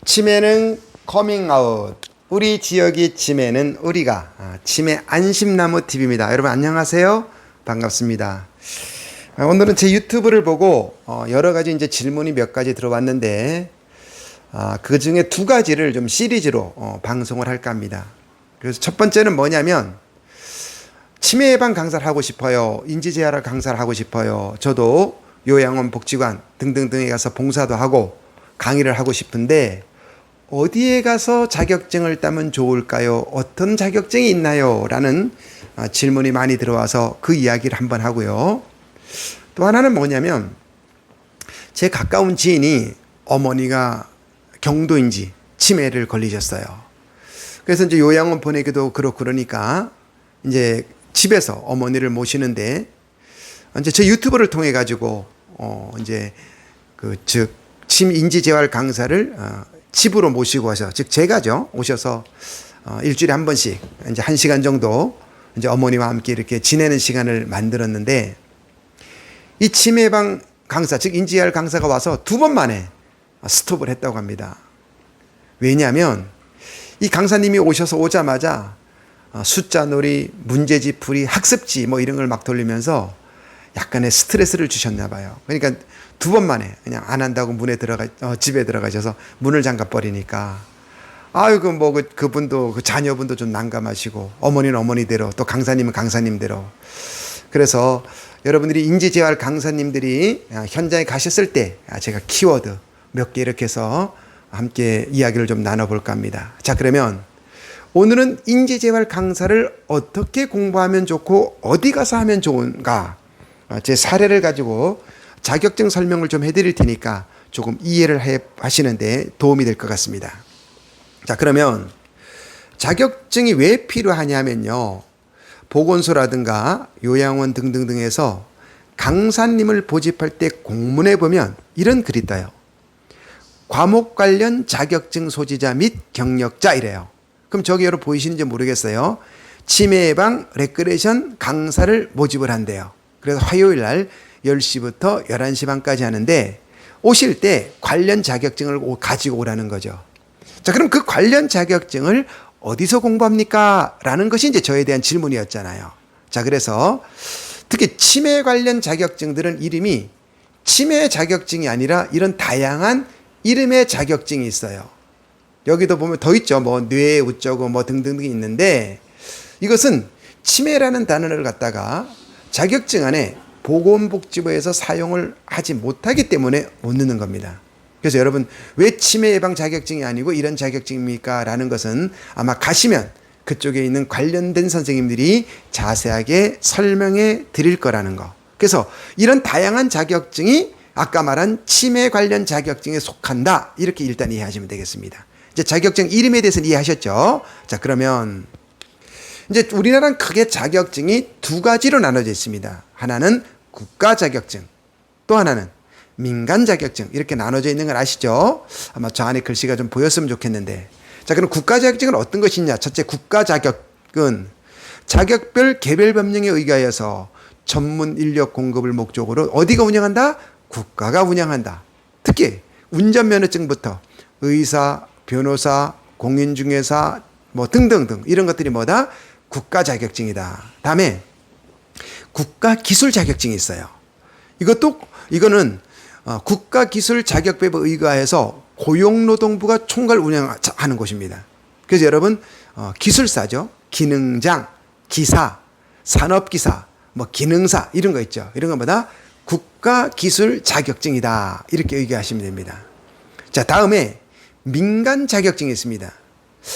치매는 커밍아웃. 우리 지역의 치매는 우리가. 치매 안심나무 TV입니다. 여러분 안녕하세요. 반갑습니다. 오늘은 제 유튜브를 보고 여러 가지 이제 질문이 몇 가지 들어왔는데 그 중에 두 가지를 좀 시리즈로 방송을 할까 합니다. 그래서 첫 번째는 뭐냐면 치매 예방 강사를 하고 싶어요. 인지재활 강사를 하고 싶어요. 저도 요양원 복지관 등등등에 가서 봉사도 하고 강의를 하고 싶은데 어디에 가서 자격증을 따면 좋을까요? 어떤 자격증이 있나요? 라는 질문이 많이 들어와서 그 이야기를 한번 하고요. 또 하나는 뭐냐면 제 가까운 지인이 어머니가 경도인지 치매를 걸리셨어요. 그래서 이제 요양원 보내기도 그렇고 그러니까 이제 집에서 어머니를 모시는데 이제 제 유튜브를 통해 가지고 이제 침 인지재활 강사를 집으로 모시고 와서 즉 제가죠 오셔서 일주일에 한 번씩 이제 1시간 정도 이제 어머니와 함께 이렇게 지내는 시간을 만들었는데 이 치매 예방 강사 즉 인지재활 강사가 와서 2번 만에 스톱을 했다고 합니다. 왜냐하면 이 강사님이 오자마자 숫자놀이, 문제집풀이, 학습지 뭐 이런 걸 막 돌리면서 약간의 스트레스를 주셨나 봐요. 그러니까 2번 만에 그냥 안 한다고 집에 들어가셔서 문을 잠가 버리니까 아이고 뭐 그분도 그 자녀분도 좀 난감하시고 어머니는 어머니대로 또 강사님은 강사님대로 그래서 여러분들이 인지재활 강사님들이 현장에 가셨을 때 제가 키워드 몇 개 이렇게 해서 함께 이야기를 좀 나눠볼까 합니다. 자 그러면 오늘은 인지재활 강사를 어떻게 공부하면 좋고 어디 가서 하면 좋은가 제 사례를 가지고 자격증 설명을 좀 해드릴 테니까 조금 이해를 하시는데 도움이 될 것 같습니다. 자 그러면 자격증이 왜 필요하냐면요. 보건소라든가 요양원 등등등에서 강사님을 모집할 때 공문에 보면 이런 글이 떠요. 과목 관련 자격증 소지자 및 경력자 이래요. 그럼 저기 여러분 보이시는지 모르겠어요. 치매 예방 레크레이션 강사를 모집을 한대요. 그래서 화요일 날 10시부터 11시 반까지 하는데 오실 때 관련 자격증을 가지고 오라는 거죠. 자, 그럼 그 관련 자격증을 어디서 공부합니까? 라는 것이 이제 저에 대한 질문이었잖아요. 자, 그래서 특히 치매 관련 자격증들은 이름이 치매 자격증이 아니라 이런 다양한 이름의 자격증이 있어요. 여기도 보면 더 있죠. 뭐 뇌 어쩌고 뭐 등등등이 있는데 이것은 치매라는 단어를 갖다가 자격증 안에 보건복지부에서 사용을 하지 못하기 때문에 못 넣는 겁니다. 그래서 여러분 왜 치매 예방 자격증이 아니고 이런 자격증입니까? 라는 것은 아마 가시면 그쪽에 있는 관련된 선생님들이 자세하게 설명해 드릴 거라는 거. 그래서 이런 다양한 자격증이 아까 말한 치매 관련 자격증에 속한다. 이렇게 일단 이해하시면 되겠습니다. 이제 자격증 이름에 대해서는 이해하셨죠? 자, 그러면 이제 우리나라는 크게 자격증이 2가지로 나눠져 있습니다. 하나는 국가 자격증, 또 하나는 민간 자격증 이렇게 나눠져 있는 걸 아시죠? 아마 저 안에 글씨가 좀 보였으면 좋겠는데 자 그럼 국가 자격증은 어떤 것이냐? 첫째 국가 자격은 자격별 개별 법령에 의하여서 전문 인력 공급을 목적으로 어디가 운영한다? 국가가 운영한다. 특히 운전면허증부터 의사, 변호사, 공인중개사 뭐 등등등 이런 것들이 뭐다? 국가 자격증이다. 다음에 국가 기술 자격증이 있어요. 이거는 국가 기술 자격법에 의거해서 고용노동부가 총괄 운영하는 곳입니다. 그래서 여러분 기술사죠. 기능장, 기사, 산업기사, 뭐 기능사 이런 거 있죠. 이런 것보다 국가 기술 자격증이다. 이렇게 의거하시면 됩니다. 자 다음에 민간 자격증이 있습니다.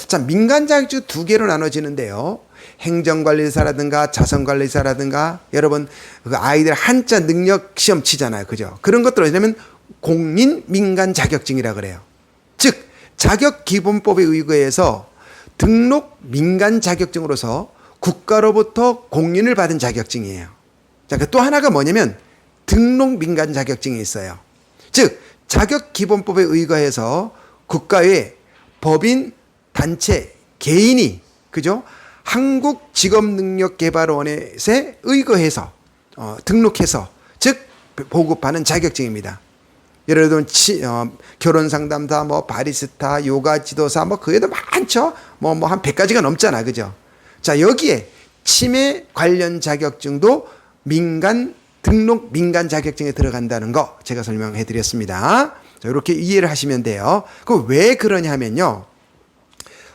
자 민간 자격증 2개로 나눠지는데요. 행정관리사라든가 자선관리사라든가 여러분 그 아이들 한자 능력 시험 치잖아요. 그죠? 그런 것들 왜냐면 공인 민간 자격증이라 그래요. 즉 자격기본법에 의거해서 등록 민간 자격증으로서 국가로부터 공인을 받은 자격증이에요. 자, 또 하나가 뭐냐면 등록 민간 자격증이 있어요. 즉 자격기본법에 의거해서 국가의 법인, 단체, 개인이 그죠? 한국직업능력개발원에 의거해서 등록해서 즉 보급하는 자격증입니다. 예를 들면 결혼 상담사, 뭐 바리스타, 요가 지도사, 뭐 그에도 많죠. 뭐 한 100가지가 넘잖아, 그죠? 자, 여기에 치매 관련 자격증도 등록 민간 자격증에 들어간다는 거 제가 설명해 드렸습니다. 자, 이렇게 이해를 하시면 돼요. 그 왜 그러냐 하면요.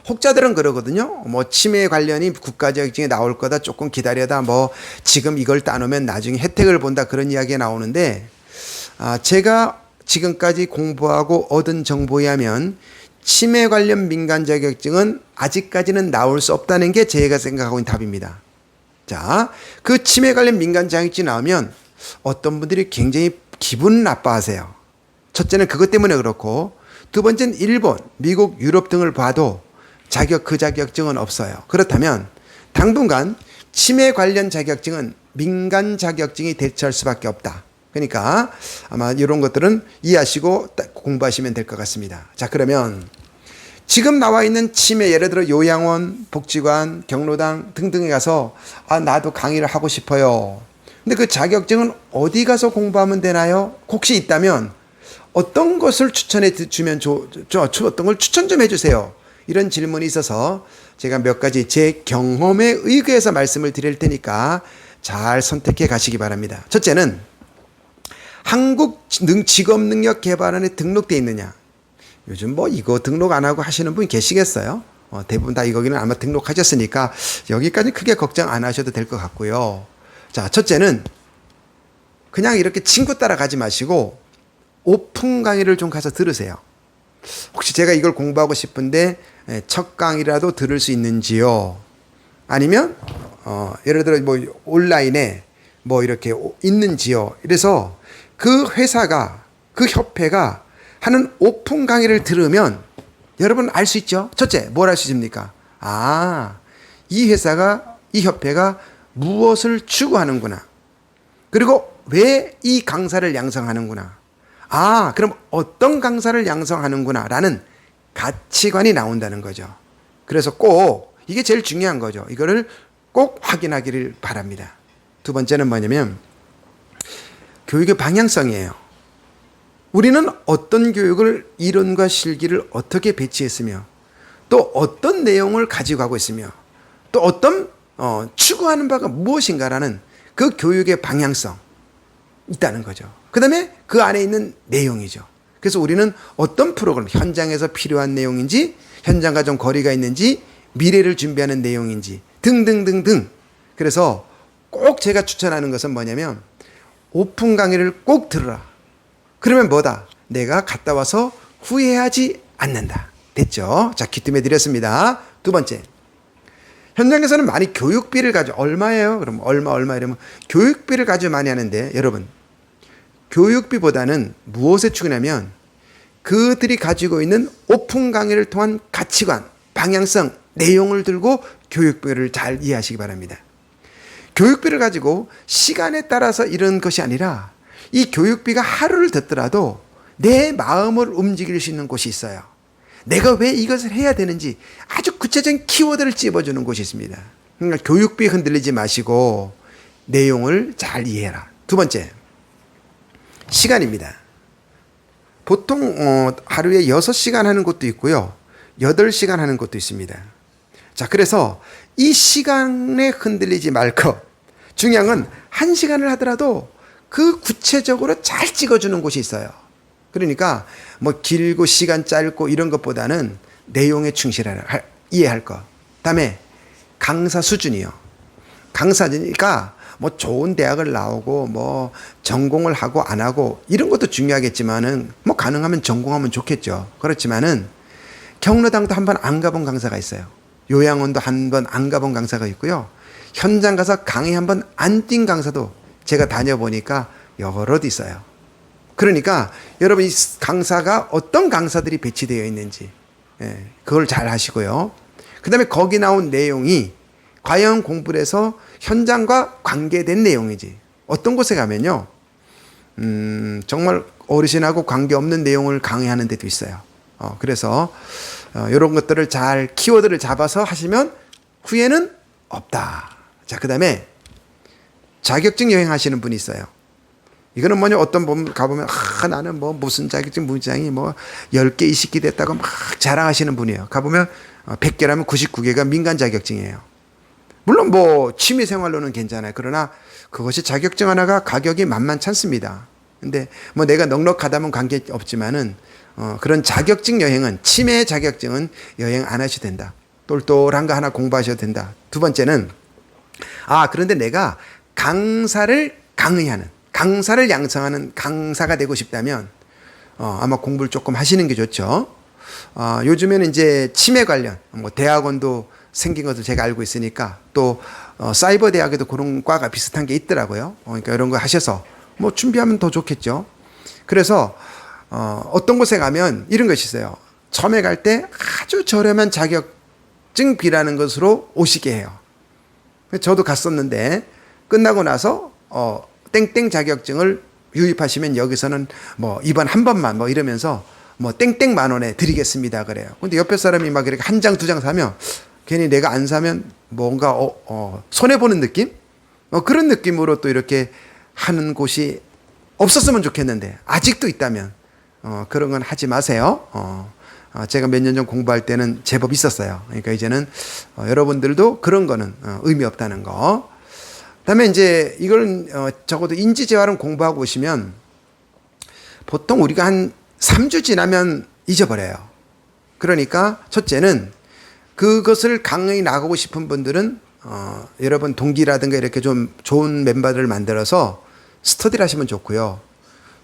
혹자들은 그러거든요. 뭐 치매 관련이 국가 자격증에 나올 거다. 조금 기다려다 뭐 지금 이걸 따놓으면 나중에 혜택을 본다. 그런 이야기가 나오는데 제가 지금까지 공부하고 얻은 정보에 하면 치매 관련 민간 자격증은 아직까지는 나올 수 없다는 게 제가 생각하고 있는 답입니다. 자, 그 치매 관련 민간 자격증이 나오면 어떤 분들이 굉장히 기분 나빠하세요. 첫째는 그것 때문에 그렇고, 두 번째는 일본, 미국, 유럽 등을 봐도 그 자격증은 없어요. 그렇다면 당분간 치매 관련 자격증은 민간 자격증이 대체할 수밖에 없다. 그러니까 아마 이런 것들은 이해하시고 공부하시면 될 것 같습니다. 자, 그러면 지금 나와 있는 치매, 예를 들어 요양원, 복지관, 경로당 등등에 가서 나도 강의를 하고 싶어요. 근데 그 자격증은 어디 가서 공부하면 되나요? 혹시 있다면 어떤 것을 추천해 주면 어떤 걸 추천 좀 해주세요. 이런 질문이 있어서 제가 몇 가지 제 경험에 의거해서 말씀을 드릴 테니까 잘 선택해 가시기 바랍니다. 첫째는 한국 직업능력개발원에 등록되어 있느냐. 요즘 뭐 이거 등록 안 하고 하시는 분 계시겠어요? 대부분 다 거기는 아마 등록하셨으니까 여기까지 크게 걱정 안 하셔도 될 것 같고요. 자, 첫째는 그냥 이렇게 친구 따라 가지 마시고 오픈 강의를 좀 가서 들으세요. 혹시 제가 이걸 공부하고 싶은데 첫 강의라도 들을 수 있는지요? 아니면 예를 들어 뭐 온라인에 뭐 이렇게 있는지요? 이래서 그 회사가, 그 협회가 하는 오픈 강의를 들으면 여러분 알 수 있죠? 첫째, 뭘 알 수 있습니까? 이 회사가, 이 협회가 무엇을 추구하는구나. 그리고 왜 이 강사를 양성하는구나. 그럼 어떤 강사를 양성하는구나 라는 가치관이 나온다는 거죠. 그래서 꼭 이게 제일 중요한 거죠. 이거를 꼭 확인하기를 바랍니다. 두 번째는 뭐냐면 교육의 방향성이에요. 우리는 어떤 교육을, 이론과 실기를 어떻게 배치했으며 또 어떤 내용을 가지고 가고 있으며 또 어떤 추구하는 바가 무엇인가라는 그 교육의 방향성 있다는 거죠. 그 다음에 그 안에 있는 내용이죠. 그래서 우리는 어떤 프로그램, 현장에서 필요한 내용인지, 현장과 좀 거리가 있는지, 미래를 준비하는 내용인지 등등등등. 그래서 꼭 제가 추천하는 것은 뭐냐면 오픈 강의를 꼭 들으라. 그러면 뭐다? 내가 갔다 와서 후회하지 않는다. 됐죠? 자, 귀뜸해 드렸습니다. 두 번째. 현장에서는 많이 교육비를 가지고, 얼마예요? 그럼 얼마 이러면 교육비를 가지고 많이 하는데, 여러분, 교육비보다는 무엇에 추구냐면 그들이 가지고 있는 오픈 강의를 통한 가치관, 방향성, 내용을 들고 교육비를 잘 이해하시기 바랍니다. 교육비를 가지고 시간에 따라서 이런 것이 아니라 이 교육비가 하루를 듣더라도 내 마음을 움직일 수 있는 곳이 있어요. 내가 왜 이것을 해야 되는지 아주 구체적인 키워드를 찝어주는 곳이 있습니다. 그러니까 교육비 흔들리지 마시고 내용을 잘 이해해라. 두 번째, 시간입니다. 보통 하루에 6시간 하는 곳도 있고요. 8시간 하는 곳도 있습니다. 자, 그래서 이 시간에 흔들리지 말 것. 중요한 건 1시간을 하더라도 그 구체적으로 잘 찍어주는 곳이 있어요. 그러니까 뭐 길고 시간 짧고 이런 것보다는 내용에 충실하라, 이해할 것. 다음에 강사 수준이요. 강사니까 뭐 좋은 대학을 나오고 뭐 전공을 하고 안 하고 이런 것도 중요하겠지만은 뭐 가능하면 전공하면 좋겠죠. 그렇지만은 경로당도 한번 안 가본 강사가 있어요. 요양원도 한번 안 가본 강사가 있고요. 현장 가서 강의 한번 안 뛴 강사도 제가 다녀보니까 여럿 있어요. 그러니까 여러분 이 강사가 어떤 강사들이 배치되어 있는지 그걸 잘 하시고요. 그 다음에 거기 나온 내용이 과연 공부를 해서 현장과 관계된 내용이지. 어떤 곳에 가면요. 정말 어르신하고 관계없는 내용을 강의하는 데도 있어요. 그래서 이런 것들을 잘 키워드를 잡아서 하시면 후회는 없다. 자, 그 다음에 자격증 여행 하시는 분이 있어요. 이거는 뭐냐, 어떤 분 가보면, 나는 뭐 무슨 자격증 문장이 뭐 10개, 20개 됐다고 막 자랑하시는 분이에요. 가보면 100개라면 99개가 민간 자격증이에요. 물론 뭐 취미생활로는 괜찮아요. 그러나 그것이 자격증 하나가 가격이 만만찮습니다. 근데 뭐 내가 넉넉하다면 관계없지만은 그런 자격증 여행은, 치매 자격증은 여행 안 하셔도 된다. 똘똘한 거 하나 공부하셔도 된다. 두 번째는, 그런데 내가 강사를 강의하는, 강사를 양성하는 강사가 되고 싶다면 아마 공부를 조금 하시는 게 좋죠. 요즘에는 이제 치매 관련 뭐 대학원도 생긴 것을 제가 알고 있으니까, 또 사이버 대학에도 그런 과가 비슷한 게 있더라고요. 그러니까 이런 거 하셔서 뭐 준비하면 더 좋겠죠. 그래서 어떤 곳에 가면 이런 것이 있어요. 처음에 갈 때 아주 저렴한 자격증비라는 것으로 오시게 해요. 저도 갔었는데 끝나고 나서 땡땡 자격증을 유입하시면 여기서는 뭐 이번 한 번만 뭐 이러면서 뭐 땡땡 만 원에 드리겠습니다 그래요. 근데 옆에 사람이 막 이렇게 한 장, 두 장 사면 괜히 내가 안 사면 뭔가 손해 보는 느낌? 그런 느낌으로 또 이렇게 하는 곳이 없었으면 좋겠는데, 아직도 있다면 그런 건 하지 마세요. 제가 몇 년 전 공부할 때는 제법 있었어요. 그러니까 이제는 여러분들도 그런 거는 의미 없다는 거. 그다음에 이제 이걸 적어도 인지재활은 공부하고 오시면 보통 우리가 한 3주 지나면 잊어버려요. 그러니까 첫째는 그것을 강의 나가고 싶은 분들은 여러분 동기라든가 이렇게 좀 좋은 멤버들을 만들어서 스터디를 하시면 좋고요.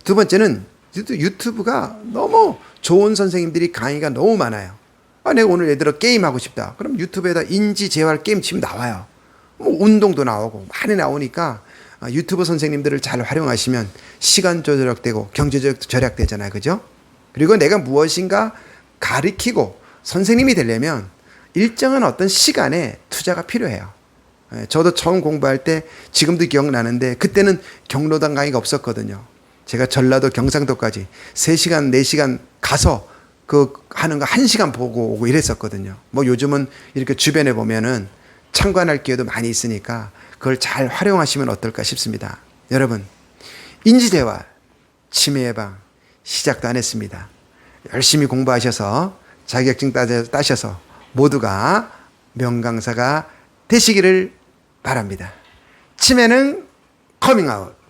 두 번째는 유튜브가 너무 좋은 선생님들이 강의가 너무 많아요. 내가 오늘 예를 들어 게임 하고 싶다. 그럼 유튜브에다 인지재활 게임 치면 나와요. 뭐 운동도 나오고 많이 나오니까 유튜브 선생님들을 잘 활용하시면 시간 조절되고 경제적 절약되잖아요. 그죠? 그리고 내가 무엇인가 가르치고 선생님이 되려면 일정한 어떤 시간에 투자가 필요해요. 저도 처음 공부할 때 지금도 기억나는데, 그때는 경로당 강의가 없었거든요. 제가 전라도 경상도까지 3시간, 4시간 가서 그 하는 거 1시간 보고 오고 이랬었거든요. 뭐 요즘은 이렇게 주변에 보면은 참관할 기회도 많이 있으니까 그걸 잘 활용하시면 어떨까 싶습니다. 여러분, 인지재활, 치매 예방 시작도 안 했습니다. 열심히 공부하셔서 자격증 따셔서 모두가 명강사가 되시기를 바랍니다. 치매는 커밍아웃.